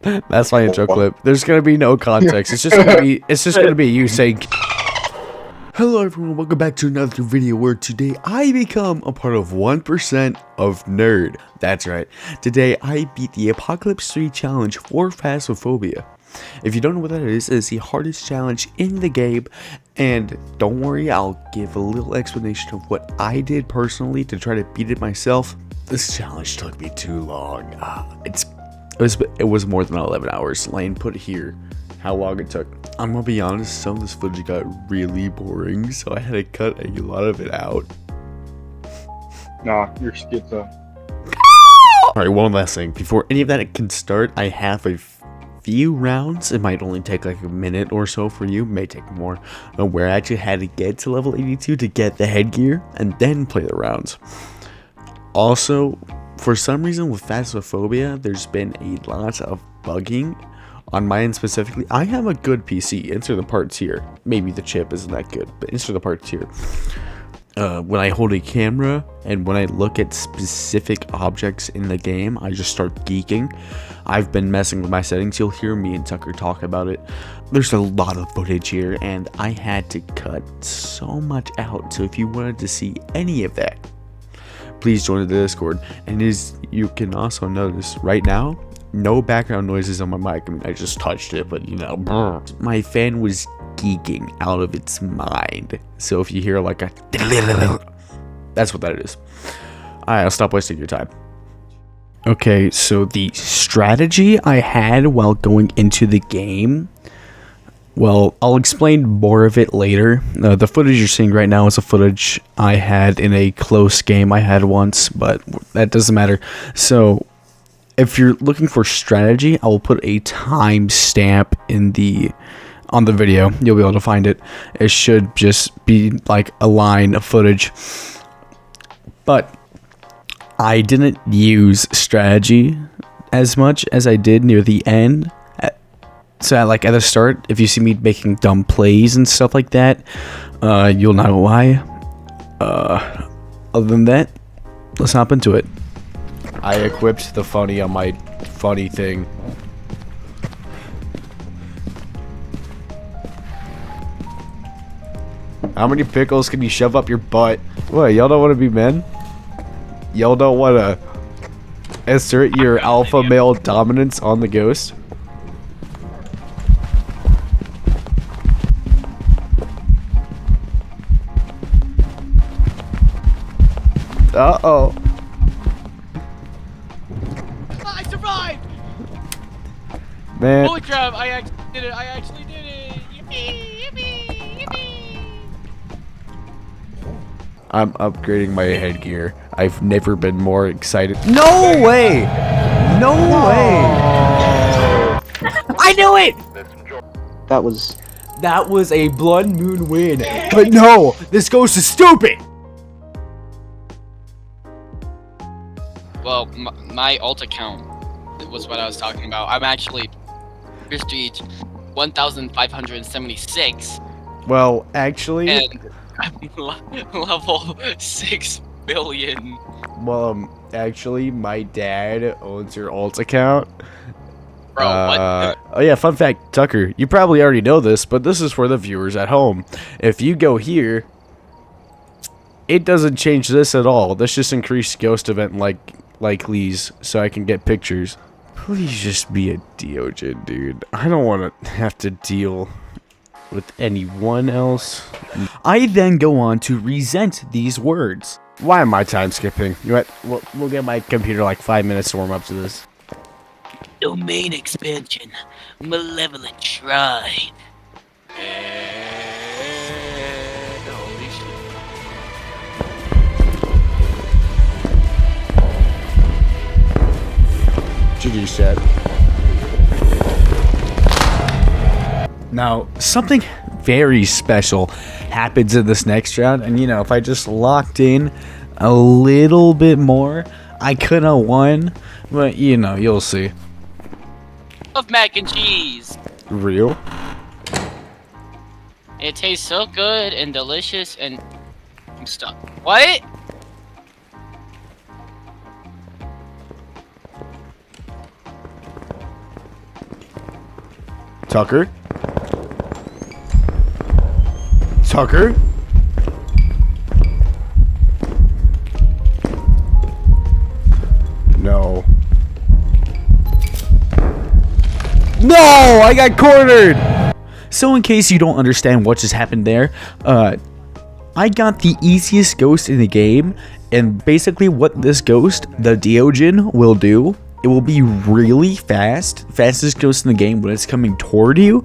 That's my intro clip. There's gonna be no context. It's just gonna be you saying. Hello everyone, welcome back to another video where today I become a part of 1% of Nerd. That's right. Today I beat the Apocalypse 3 challenge for Phasmophobia. If you don't know what that is, it's the hardest challenge in the game, and don't worry, I'll give a little explanation of what I did personally to try to beat it myself. This challenge took me too long. It was more than 11 hours. Lane put here how long it took. I'm gonna be honest, some of this footage got really boring, so I had to cut a lot of it out. Nah, you're schizo. Alright, one last thing. Before any of that can start, I have a few rounds. It might only take like a minute or so for you, may take more, where I actually had to get to level 82 to get the headgear and then play the rounds. Also, for some reason with Phasmophobia, there's been a lot of bugging on my end specifically. I have a good PC, insert the parts here. Maybe the chip isn't that good, but insert the parts here. When I hold a camera and when I look at specific objects in the game, I just start geeking. I've been messing with my settings. You'll hear me and Tucker talk about it. There's a lot of footage here and I had to cut so much out. So if you wanted to see any of that, please join the Discord. And as you can also notice right now, no background noises on my mic. I mean, I just touched it, but you know, my fan was geeking out of its mind. So if you hear like a that's what that is. Alright, I'll stop wasting your time. Okay, so the strategy I had while going into the game, well, I'll explain more of it later. The footage you're seeing right now is a footage I had in a close game I had once, but that doesn't matter. So if you're looking for strategy, I will put a timestamp on the video. You'll be able to find it. It should just be like a line of footage. But I didn't use strategy as much as I did near the end. So like at the start, if you see me making dumb plays and stuff like that, you'll know why. Other than that, let's hop into it. I equipped the funny on my funny thing. How many pickles can you shove up your butt? What, y'all don't want to be men? Y'all don't want to assert your alpha male dominance on the ghost? Uh-oh. I survived! Man. Holy crap, I actually did it! Yippee, yippee, yippee! I'm upgrading my headgear. I've never been more excited. No way! No way! I knew it! That was a blood moon win. But no! This ghost is stupid! Well, my alt account was what I was talking about. I'm actually prestige 1,576. Well, actually... And I'm level 6 billion. Well, actually, my dad owns your alt account. Bro, what? Oh yeah, fun fact, Tucker, you probably already know this, but this is for the viewers at home. If you go here, it doesn't change this at all. This just increased ghost event likelies so I can get pictures. Please just be a Deogen, dude. I don't want to have to deal with anyone else. I then go on to resent these words. Why am I time skipping? You know what? We'll get my computer like 5 minutes to warm up to this. Domain expansion. Malevolent Shrine. Holy shit. GG set. Now, something very special happens in this next round, and you know, if I just locked in a little bit more, I could have won, but you know, you'll see. Love mac and cheese. Real? It tastes so good and delicious and stuff. What? Tucker? Tucker? No. No! I got cornered! So in case you don't understand what just happened there, I got the easiest ghost in the game, and basically what this ghost, the Routine, will do, it will be really fast, fastest ghost in the game when it's coming toward you,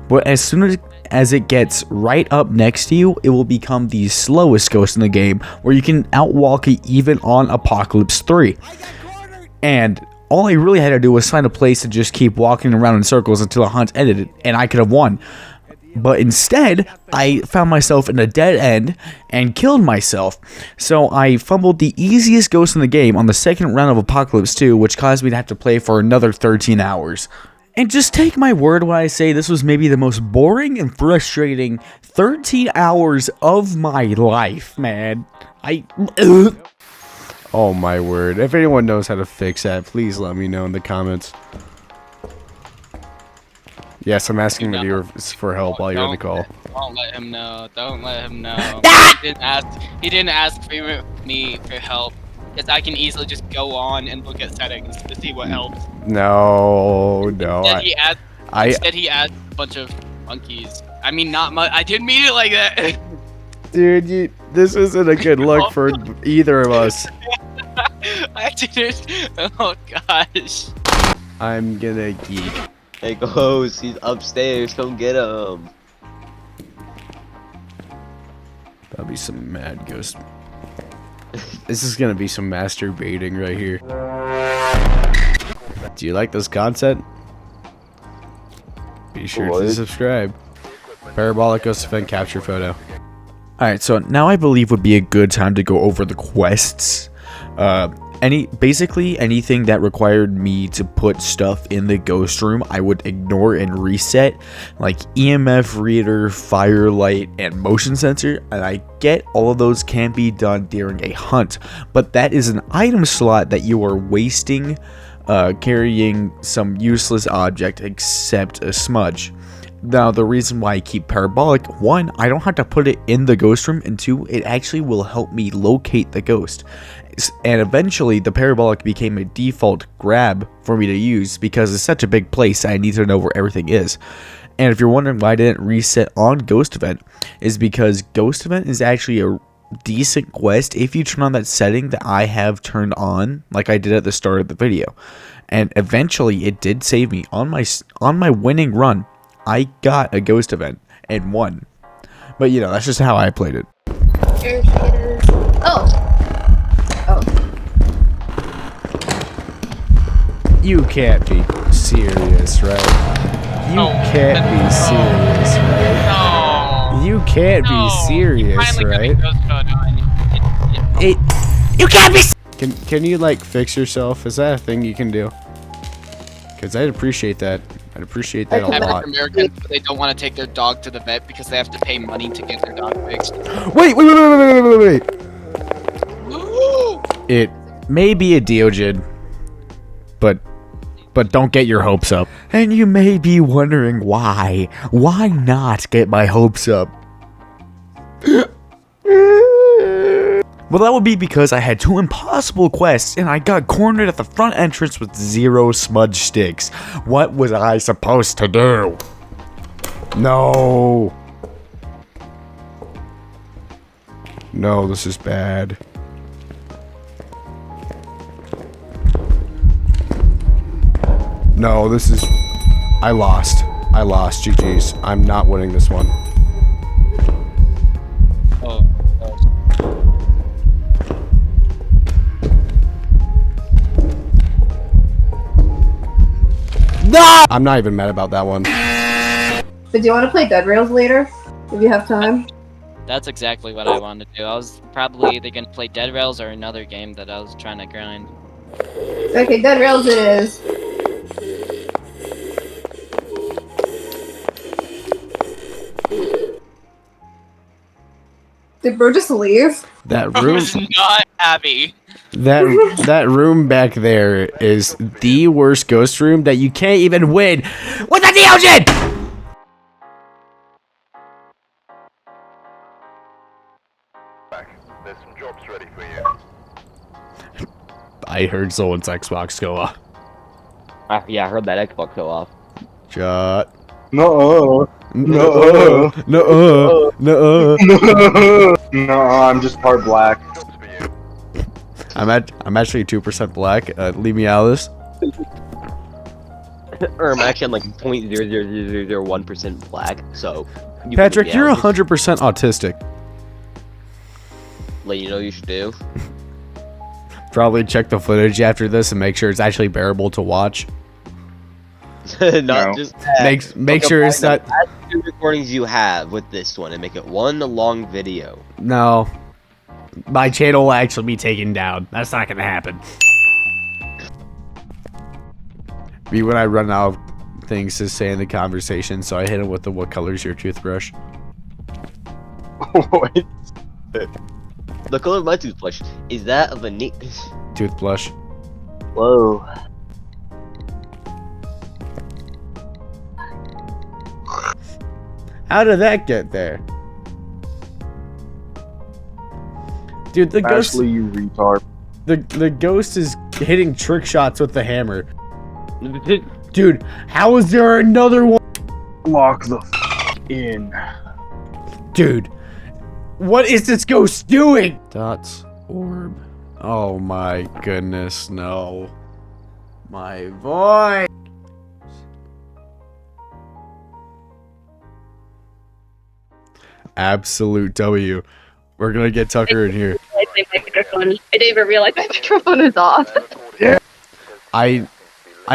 but as soon as it gets right up next to you, it will become the slowest ghost in the game, where you can outwalk it even on Apocalypse 3. And all I really had to do was find a place to just keep walking around in circles until a hunt ended, and I could have won. But instead, I found myself in a dead end and killed myself. So I fumbled the easiest ghost in the game on the second round of Apocalypse 2, which caused me to have to play for another 13 hours. And just take my word when I say this was maybe the most boring and frustrating 13 hours of my life, man. Oh my word. If anyone knows how to fix that, please let me know in the comments. Yes, I'm asking the viewers for help while you're on the call. Don't let him know. Don't let him know. He didn't ask for me for help. Because I can easily just go on and look at settings to see what helps. No. Instead he asked a bunch of monkeys. I mean, not much. I didn't mean it like that. Dude, this isn't a good look for either of us. I didn't. Oh gosh. I'm gonna geek. Hey, Ghost, he's upstairs. Come get him. That'll be some mad ghost. This is gonna be some masturbating right here. Do you like this content? Be sure to subscribe. Parabolic Ghost Event Capture Photo. Alright, so now I believe would be a good time to go over the quests. Basically anything that required me to put stuff in the ghost room, I would ignore and reset, like EMF reader, firelight, and motion sensor, and I get all of those can be done during a hunt, but that is an item slot that you are wasting carrying some useless object except a smudge. Now, the reason why I keep Parabolic, one, I don't have to put it in the ghost room, and two, it actually will help me locate the ghost. And eventually, the Parabolic became a default grab for me to use because it's such a big place, I need to know where everything is. And if you're wondering why I didn't reset on Ghost Event, is because Ghost Event is actually a decent quest if you turn on that setting that I have turned on, like I did at the start of the video. And eventually, it did save me. On my winning run, I got a Ghost Event and won. But you know, that's just how I played it. Here she is. Oh. You can't be serious, right? You can't be serious, right? No. You can't be serious, right? You can't be. Can you like fix yourself? Is that a thing you can do? Because I'd appreciate that. I'd appreciate that a lot. African Americans, they don't want to take their dog to the vet because they have to pay money to get their dog fixed. Wait. It may be a Routine, but don't get your hopes up. And you may be wondering why. Why not get my hopes up? Well, that would be because I had 2 impossible quests and I got cornered at the front entrance with 0 smudge sticks. What was I supposed to do? No. No, this is bad. No, this is... I lost. GG's. I'm not winning this one. Oh. No! I'm not even mad about that one. But do you want to play Dead Rails later? If you have time? That's exactly what I wanted to do. I was probably either going to play Dead Rails or another game that I was trying to grind. Okay, Dead Rails it is. Did bro just leave? That I room... was not happy. That room back there is the worst ghost room that you can't even win with the Routine-Ghostrifter! There's some jobs ready for you. I heard someone's Xbox go off. Yeah, I heard that Xbox go off. Shut. No. No. No. No. No, I'm just part black. Jobs for you. I'm actually 2% black. Leave me out of this. Or I'm actually like 0.00001% black, so... you Patrick, can- you're yeah, 100% autistic. Like, you know what you should do? Probably check the footage after this and make sure it's actually bearable to watch. Not No. just Make sure it's not. Add the 2 recordings you have with this one and make it one long video. No. My channel will actually be taken down. That's not gonna happen. Me when I run out of things to say in the conversation, so I hit him with the "What color's your toothbrush?" Wait. The color of my toothbrush is that of a neat. Toothbrush. Whoa. How did that get there? Dude, the ghost. Ashley, you retard. The ghost is hitting trick shots with the hammer. Dude, how is there another one? Lock the in. Dude, what is this ghost doing? Dots, orb. Oh my goodness, no. My voice. Absolute W. We're gonna get Tucker in here. I didn't even realize my microphone is off. I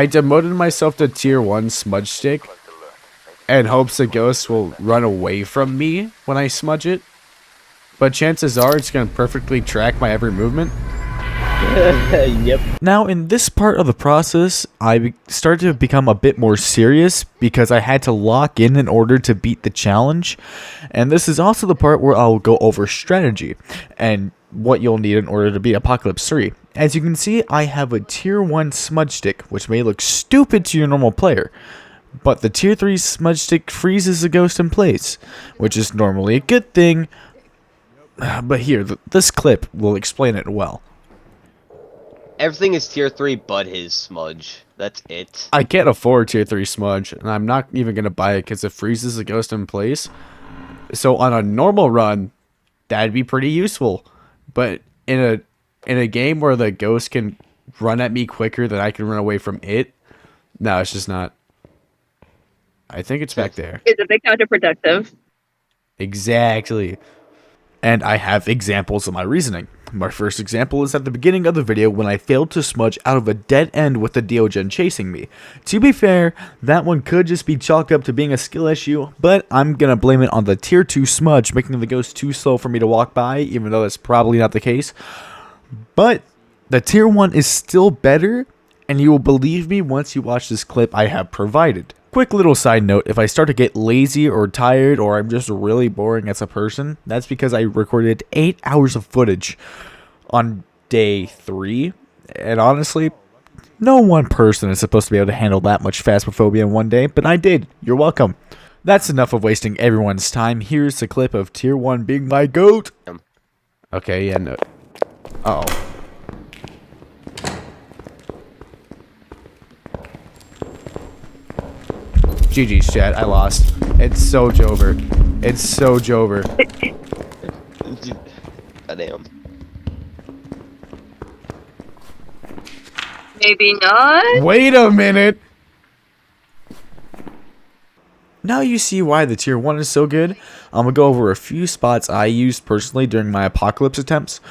demoted myself to tier 1 smudge stick in hopes the ghost will run away from me when I smudge it. But chances are it's gonna perfectly track my every movement. Yep. Now, in this part of the process, I started to become a bit more serious because I had to lock in order to beat the challenge. And this is also the part where I'll go over strategy and what you'll need in order to beat Apocalypse 3. As you can see, I have a tier 1 smudge stick, which may look stupid to your normal player. But the tier 3 smudge stick freezes the ghost in place, which is normally a good thing. But here, this clip will explain it well. Everything is tier 3 but his smudge. That's it. I can't afford tier 3 smudge, and I'm not even going to buy it because it freezes the ghost in place. So on a normal run, that'd be pretty useful. But in a game where the ghost can run at me quicker than I can run away from it, no, it's just not. I think it's back there. It's a bit counterproductive. Exactly. And I have examples of my reasoning. My first example is at the beginning of the video when I failed to smudge out of a dead end with the Routine-Ghostrifter chasing me. To be fair, that one could just be chalked up to being a skill issue, but I'm gonna blame it on the tier 2 smudge making the ghost too slow for me to walk by, even though that's probably not the case. But the tier 1 is still better, and you will believe me once you watch this clip I have provided. Quick little side note, if I start to get lazy or tired or I'm just really boring as a person, that's because I recorded 8 hours of footage on day 3. And honestly, no one person is supposed to be able to handle that much phasmophobia in one day, but I did. You're welcome. That's enough of wasting everyone's time. Here's a clip of tier 1 being my goat. Okay, yeah, no. Uh oh. GG's chat, I lost. It's so Jover. It's so Jover. Goddamn. Maybe not. Wait a minute! Now you see why the tier 1 is so good. I'm gonna go over a few spots I used personally during my apocalypse attempts.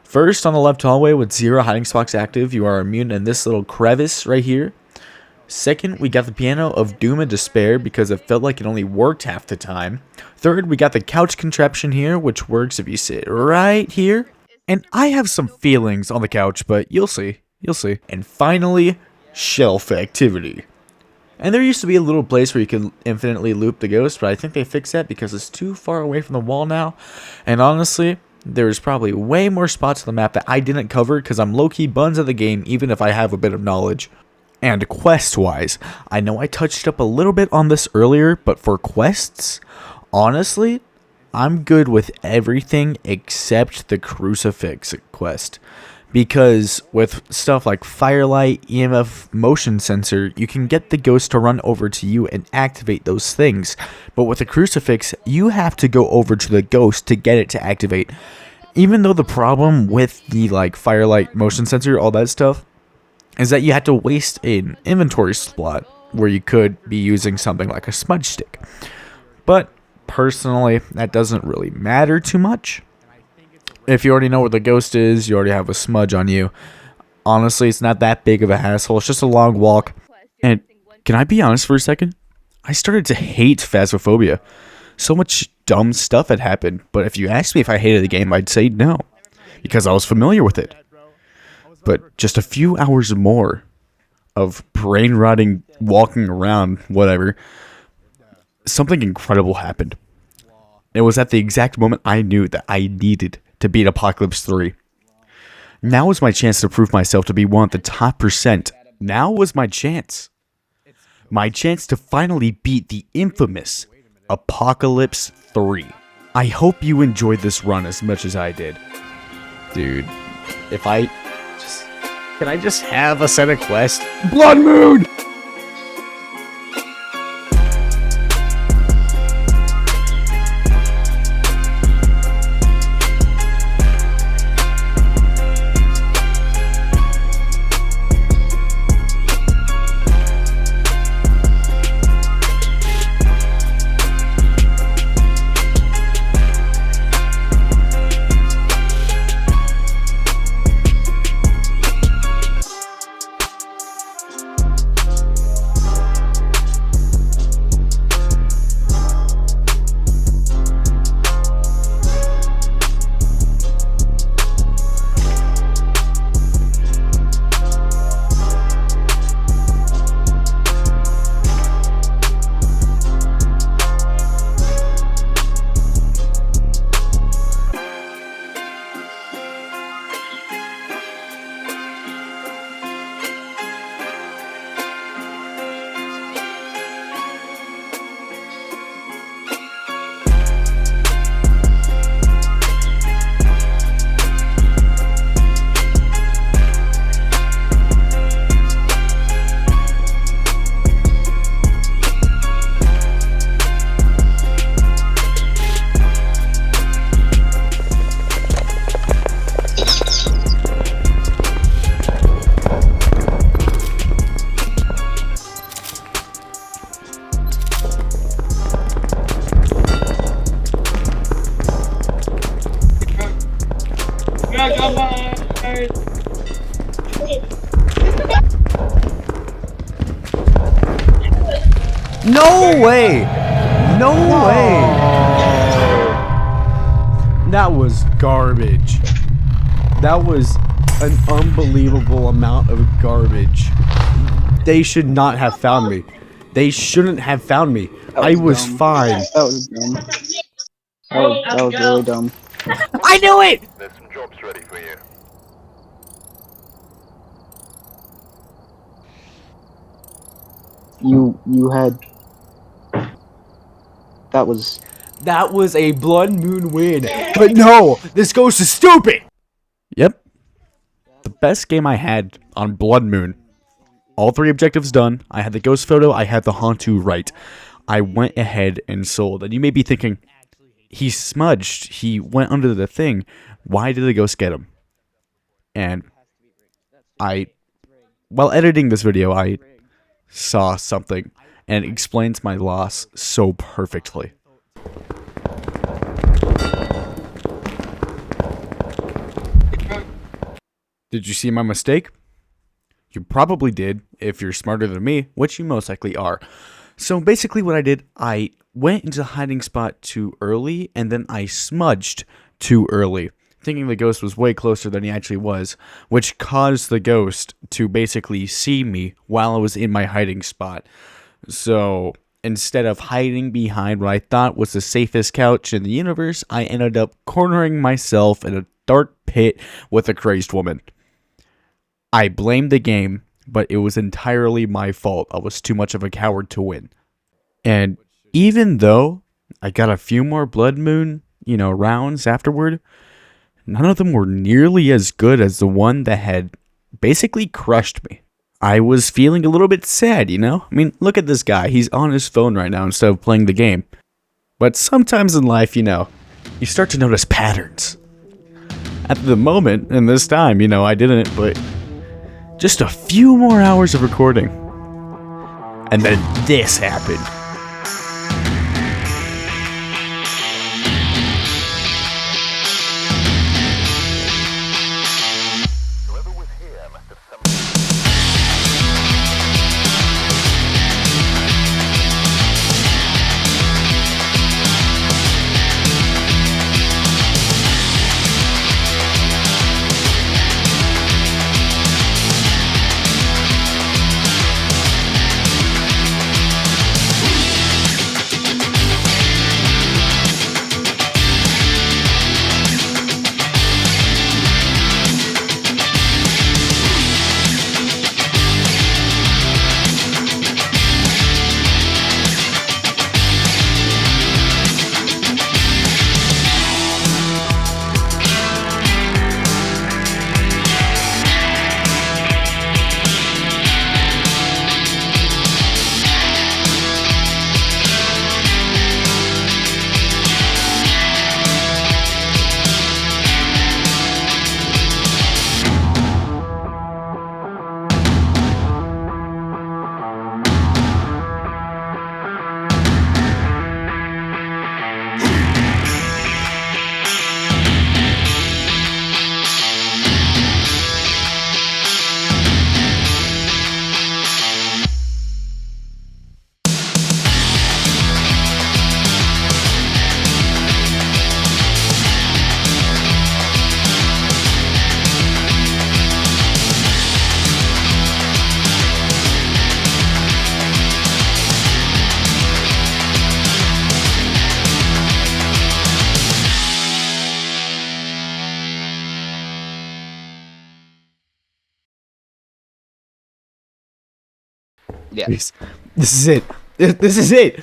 First, on the left hallway with 0 hiding spots active, you are immune in this little crevice right here. Second, we got the piano of doom and despair because it felt like it only worked half the time. Third, we got the couch contraption here, which works if you sit right here. And I have some feelings on the couch, but you'll see. You'll see. And finally, shelf activity. And there used to be a little place where you can infinitely loop the ghost, but I think they fixed that because it's too far away from the wall now. And honestly, there's probably way more spots on the map that I didn't cover because I'm low-key buns of the game even if I have a bit of knowledge. And quest-wise, I know I touched up a little bit on this earlier, but for quests, honestly, I'm good with everything except the crucifix quest. Because with stuff like Firelight, EMF, Motion Sensor, you can get the ghost to run over to you and activate those things. But with the crucifix, you have to go over to the ghost to get it to activate. Even though the problem with the like Firelight, Motion Sensor, all that stuff, is that you have to waste an inventory slot where you could be using something like a smudge stick. But personally, that doesn't really matter too much. If you already know where the ghost is, you already have a smudge on you. Honestly, it's not that big of a hassle. It's just a long walk. And can I be honest for a second? I started to hate Phasmophobia. So much dumb stuff had happened. But if you asked me if I hated the game, I'd say no. Because I was familiar with it. But just a few hours more of brain rotting, walking around, whatever, something incredible happened. It was at the exact moment I knew that I needed to beat Apocalypse 3. Now was my chance to prove myself to be one of the top %. Now was my chance. My chance to finally beat the infamous Apocalypse 3. I hope you enjoyed this run as much as I did. Dude, if I just... Can I just have a set of quests? Blood Moon! No way! No way! That was garbage. That was an unbelievable amount of garbage. They should not have found me. They shouldn't have found me. I was fine. That was dumb. That was really dumb. I knew it! There's some jobs ready for you. You had... That was a blood moon win. But no, this ghost is stupid! Yep. The best game I had on Blood Moon. All 3 objectives done. I had the ghost photo, I had the Hantu right. I went ahead and sold. And you may be thinking, he smudged. He went under the thing. Why did the ghost get him? And while editing this video, I saw something. And it explains my loss so perfectly. Did you see my mistake? You probably did, if you're smarter than me, which you most likely are. So basically what I did, I went into the hiding spot too early, and then I smudged too early, thinking the ghost was way closer than he actually was, which caused the ghost to basically see me while I was in my hiding spot. So instead of hiding behind what I thought was the safest couch in the universe, I ended up cornering myself in a dark pit with a crazed woman. I blamed the game, but it was entirely my fault. I was too much of a coward to win. And even though I got a few more blood moon, rounds afterward, none of them were nearly as good as the one that had basically crushed me. I was feeling a little bit sad, I mean, look at this guy. He's on his phone right now instead of playing the game. But sometimes in life, you start to notice patterns. At the moment, and this time, I didn't, but just a few more hours of recording. And then this happened. Whoever was here must have summoned. Yeah. Please. This is it. This is it.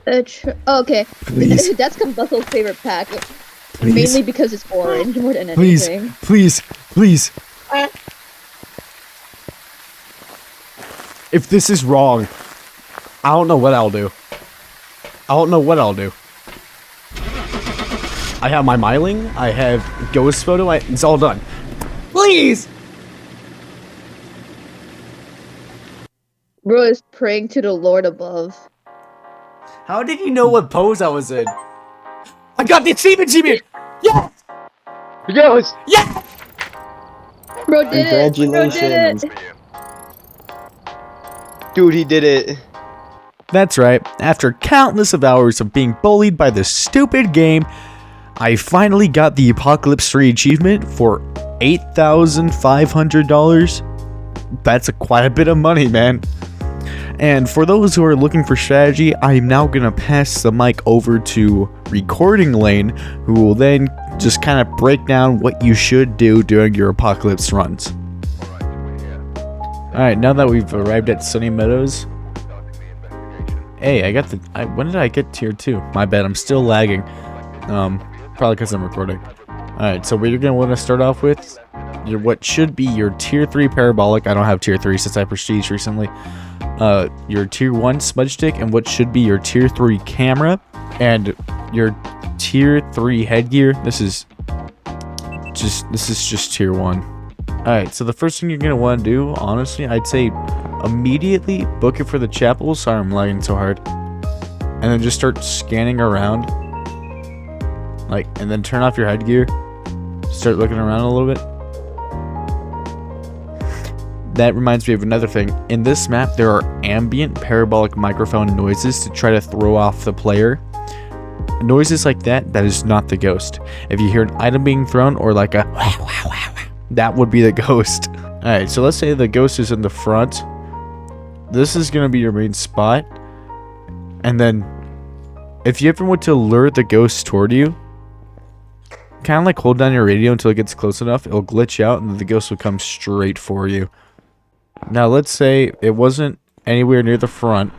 Okay. Please. That's Combustile's favorite pack. Please. Mainly because it's orange more than Please. anything. Please. If this is wrong, I don't know what I'll do. I have my Myling. I have Ghost Photo. It's all done. Please! Bro is praying to the Lord above. How did you know what pose I was in? I got the achievement! Yes! Yes! Yes! Bro did it! Bro did Congratulations. it! Dude, he did it. That's right. After countless of hours of being bullied by this stupid game, I finally got the Apocalypse 3 achievement for $8,500. That's quite a bit of money, man. And for those who are looking for strategy, I'm now going to pass the mic over to Recording Lane, who will then just kind of break down what you should do during your Apocalypse runs. Alright, now that we've arrived at Sunny Meadows, hey, I got the... when did I get tier 2? My bad, I'm still lagging. Probably because I'm recording. Alright, so we're going to want to start off with what should be your tier 3 parabolic. I don't have tier 3 since I prestiged recently. Your tier 1 smudge stick, and what should be your tier 3 camera, and your tier 3 headgear. This is just tier 1. Alright, so the first thing you're going to want to do, honestly, I'd say immediately book it for the chapel. Sorry, I'm lagging so hard. And then just start scanning around. And then turn off your headgear. Start looking around a little bit. That reminds me of another thing. In this map, there are ambient parabolic microphone noises to try to throw off the player. Noises like that is not the ghost. If you hear an item being thrown or like a that would be the ghost. Alright, so let's say the ghost is in the front. This is going to be your main spot. And then, if you ever want to lure the ghost toward you, kind of like hold down your radio until it gets close enough. It'll glitch out and the ghost will come straight for you. Now, let's say it wasn't anywhere near the front.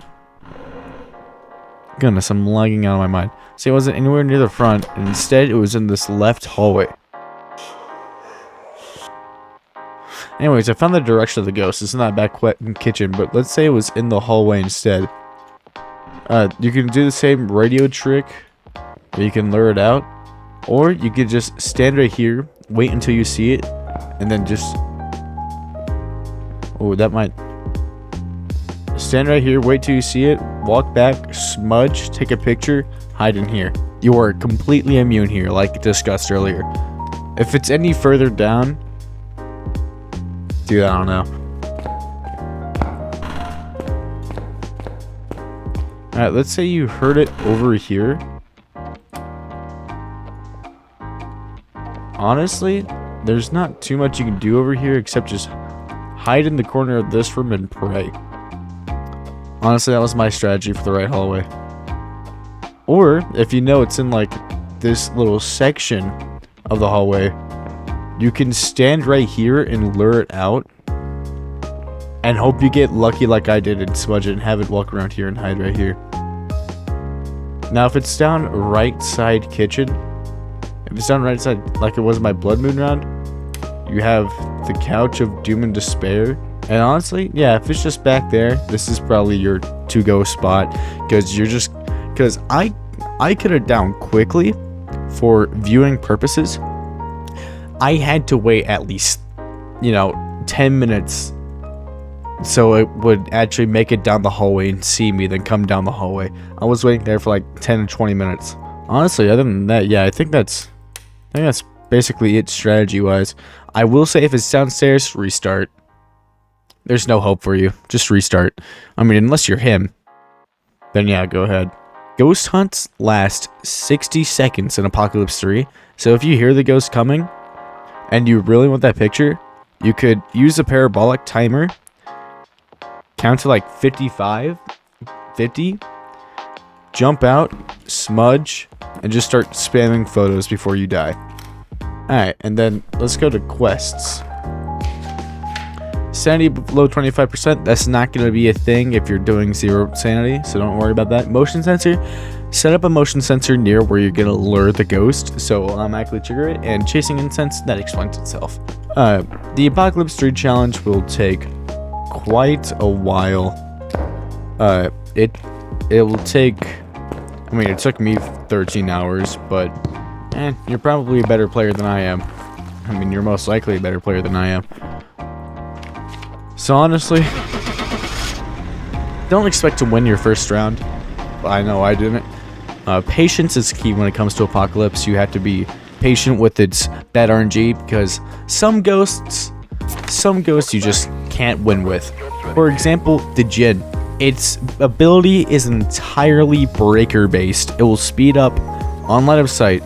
Goodness, I'm lagging out of my mind. Say it wasn't anywhere near the front, and instead it was in this left hallway. Anyways, I found the direction of the ghost. It's not back kitchen, but let's say it was in the hallway instead. You can do the same radio trick, where you can lure it out, or you could just stand right here, wait until you see it, and then just... Oh, that might... Stand right here, wait till you see it, walk back, smudge, take a picture, hide in here. You are completely immune here, like discussed earlier. If it's any further down... Dude, I don't know. Alright, let's say you heard it over here. Honestly, there's not too much you can do over here except just hide in the corner of this room and pray. Honestly, that was my strategy for the right hallway. Or, if you know it's in like this little section of the hallway, you can stand right here and lure it out and hope you get lucky like I did and smudge it and have it walk around here and hide right here. Now, if it's down right side kitchen, if it's down right side like it was in my blood moon round, you have the couch of doom and despair. And honestly, yeah, if it's just back there, this is probably your to-go spot because you're just... Because I cut it down quickly for viewing purposes. I had to wait at least, 10 minutes so it would actually make it down the hallway and see me, then come down the hallway. I was waiting there for like 10 to 20 minutes. Honestly, other than that, yeah, I think that's basically it strategy-wise. I will say if it's downstairs, restart. There's no hope for you. Just restart. I mean, unless you're him, then yeah, go ahead. Ghost hunts last 60 seconds in Apocalypse 3, so if you hear the ghost coming, and you really want that picture, you could use a parabolic timer, count to like 55, 50, jump out, smudge, and just start spamming photos before you die. Alright, and then let's go to quests. Sanity below 25%, that's not going to be a thing if you're doing 0 sanity, so don't worry about that. Motion sensor, set up a motion sensor near where you're going to lure the ghost, so it'll automatically trigger it, and chasing incense, that explains itself. The Apocalypse 3 challenge will take quite a while. It will take, I mean, it took me 13 hours, but you're probably a better player than I am. I mean, you're most likely a better player than I am. So honestly, don't expect to win your first round. I know I didn't. Patience is key when it comes to Apocalypse. You have to be patient with its bad RNG because some ghosts you just can't win with. For example, the Djinn. Its ability is entirely breaker based. It will speed up on line of sight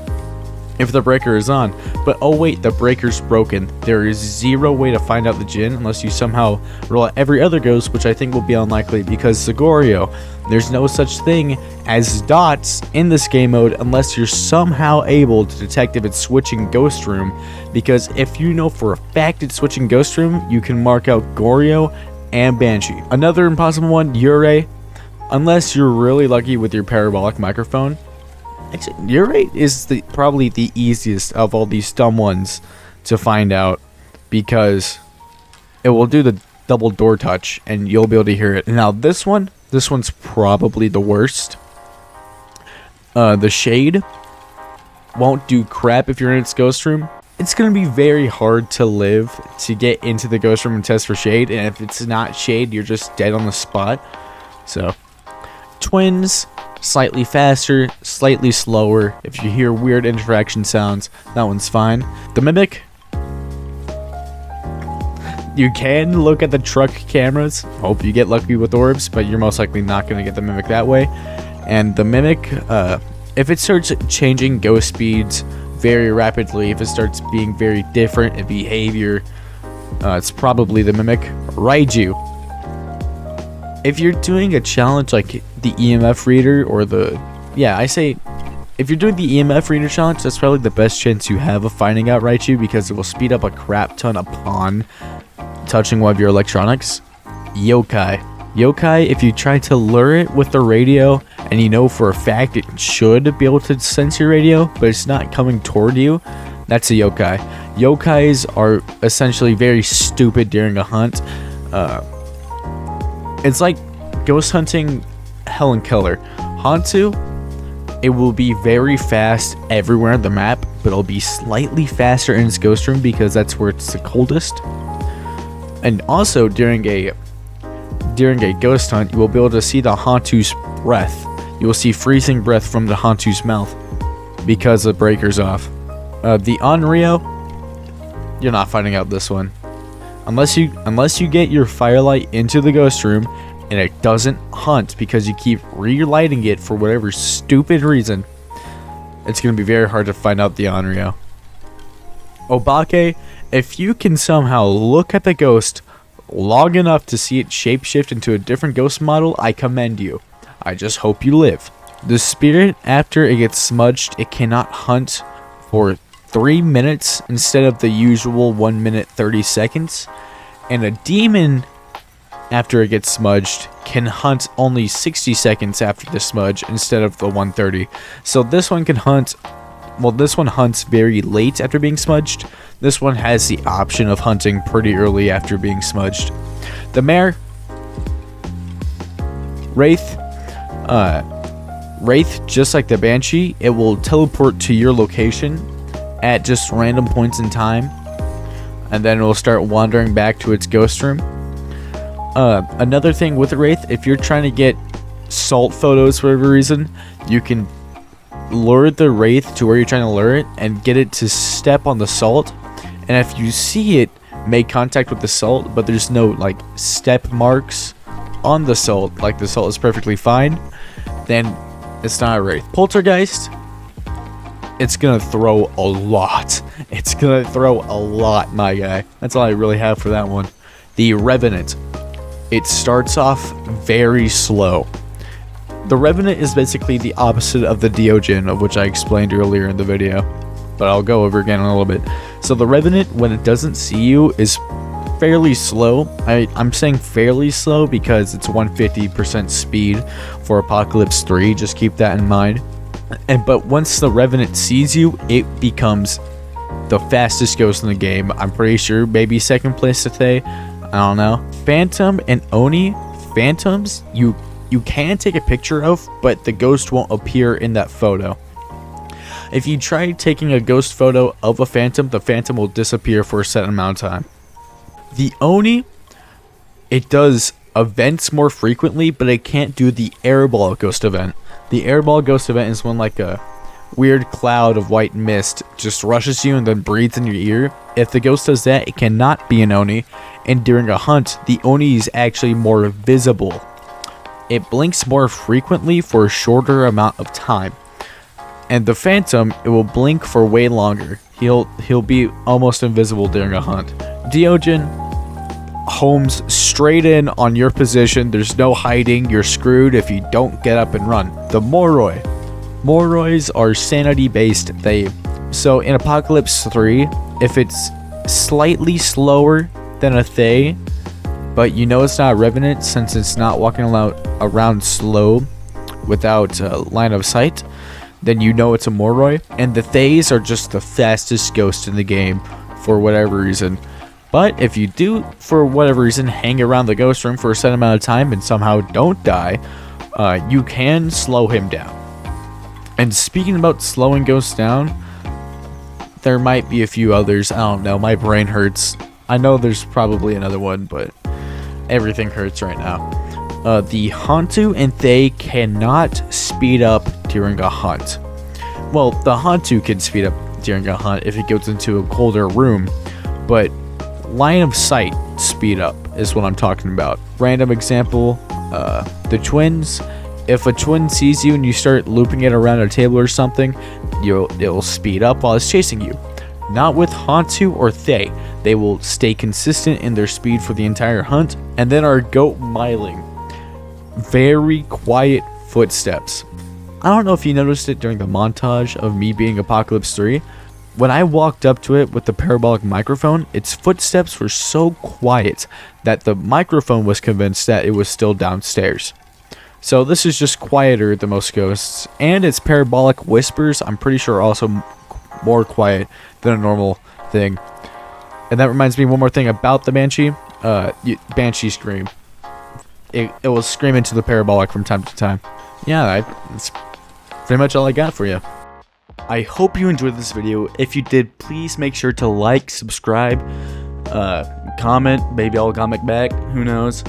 if the breaker is on, but oh wait, the breaker's broken. There is zero way to find out the Djinn unless you somehow roll out every other ghost, which I think will be unlikely because Sigorio, there's no such thing as dots in this game mode unless you're somehow able to detect if it's switching ghost room, because if you know for a fact it's switching ghost room, you can mark out Goryo and Banshee. Another impossible one, Yurei, unless you're really lucky with your parabolic microphone. Actually, Yurei is probably the easiest of all these dumb ones to find out because it will do the double door touch and you'll be able to hear it. Now this one's probably the worst. The Shade won't do crap if you're in its ghost room. It's going to be very hard to live to get into the ghost room and test for Shade, and if it's not Shade, you're just dead on the spot. So, Twins, slightly faster, slightly slower. If you hear weird interaction sounds, that one's fine. The Mimic, you can look at the truck cameras. Hope you get lucky with orbs, but you're most likely not going to get the Mimic that way. And the Mimic, if it starts changing ghost speeds very rapidly, if it starts being very different in behavior, it's probably the Mimic. Raiju. if you're doing a challenge like the EMF reader or if you're doing the EMF reader challenge, that's probably the best chance you have of finding out Raichu, because it will speed up a crap ton upon touching one of your electronics. Yokai. Yokai, if you try to lure it with the radio, and you know for a fact it should be able to sense your radio, but it's not coming toward you, that's a yokai. Yokais are essentially very stupid during a hunt. It's like ghost hunting Helen Keller. Hantu, it will be very fast everywhere on the map, but it'll be slightly faster in its ghost room because that's where it's the coldest. And also during a ghost hunt, you will be able to see the Hantu's breath. You will see freezing breath from the Hantu's mouth because the breaker's off. The Onryo, you're not finding out this one. Unless you get your firelight into the ghost room and it doesn't hunt because you keep relighting it for whatever stupid reason, it's going to be very hard to find out the Onryo. Obake, if you can somehow look at the ghost long enough to see it shapeshift into a different ghost model, I commend you. I just hope you live. The spirit, after it gets smudged, it cannot hunt for 3 minutes instead of the usual 1 minute 30 seconds. And a demon, after it gets smudged, can hunt only 60 seconds after the smudge instead of the 130. So this one can hunt, well, this one hunts very late after being smudged. This one has the option of hunting pretty early after being smudged. The mare, Wraith, just like the Banshee, it will teleport to your location at just random points in time, and then it will start wandering back to its ghost room. Another thing with the Wraith, if you're trying to get salt photos for whatever reason, you can lure the Wraith to where you're trying to lure it and get it to step on the salt, and if you see it make contact with the salt but there's no like step marks on the salt, like the salt is perfectly fine, then it's not a Wraith. Poltergeist, it's gonna throw a lot. It's gonna throw a lot, my guy. That's all I really have for that one. The Revenant, it starts off very slow. The Revenant is basically the opposite of the Diogen, of which I explained earlier in the video, but I'll go over again in a little bit. So the Revenant, when it doesn't see you, is fairly slow. I'm saying fairly slow because it's 150% speed for Apocalypse 3, just keep that in mind. But once the Revenant sees you, it becomes the fastest ghost in the game. I'm pretty sure maybe second place to Thay, I don't know. Phantom and Oni, Phantoms, you can take a picture of, but the ghost won't appear in that photo. If you try taking a ghost photo of a Phantom, the Phantom will disappear for a set amount of time. The Oni, it does events more frequently, but it can't do the airball ghost event. The airball ghost event is when like a weird cloud of white mist just rushes you and then breathes in your ear. If the ghost does that, it cannot be an Oni, and during a hunt, the Oni is actually more visible. It blinks more frequently for a shorter amount of time. And the Phantom, it will blink for way longer. He'll be almost invisible during a hunt. Diogen homes straight in on your position. There's no hiding. You're screwed if you don't get up and run. The Moroi. Morois are sanity based. So in Apocalypse 3, if it's slightly slower than a Thay, but you know it's not a Revenant since it's not walking around slow without line of sight, then you know it's a Moroi. And the Thays are just the fastest ghost in the game for whatever reason. But if you do, for whatever reason, hang around the ghost room for a set amount of time and somehow don't die, you can slow him down. And speaking about slowing ghosts down, there might be a few others. I don't know. My brain hurts. I know there's probably another one, but everything hurts right now. The Hantu and Thay cannot speed up during a hunt. Well, the Hantu can speed up during a hunt if it goes into a colder room, but line of sight speed up is what I'm talking about. Random example, the twins. If a twin sees you and you start looping it around a table or something, it'll speed up while it's chasing you. Not with Hantu or Thay. They will stay consistent in their speed for the entire hunt. And then our goat Myling. very quiet footsteps. I don't know if you noticed it during the montage of me being Apocalypse 3. When I walked up to it with the parabolic microphone, its footsteps were so quiet that the microphone was convinced that it was still downstairs. So this is just quieter than most ghosts, and its parabolic whispers, I'm pretty sure, are also more quiet than a normal thing. And that reminds me one more thing about the Banshee. Banshee scream. It will scream into the parabolic from time to time. Yeah, that's pretty much all I got for you. I hope you enjoyed this video. If you did, please make sure to like, subscribe, comment. Maybe I'll comment back. Who knows?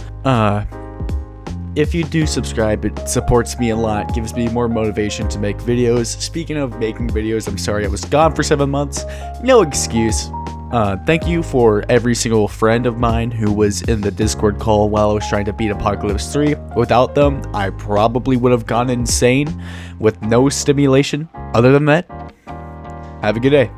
If you do subscribe, it supports me a lot, gives me more motivation to make videos. Speaking of making videos, I'm sorry I was gone for 7 months. No excuse. Thank you for every single friend of mine who was in the Discord call while I was trying to beat Apocalypse 3. Without them, I probably would have gone insane with no stimulation. Other than that, have a good day.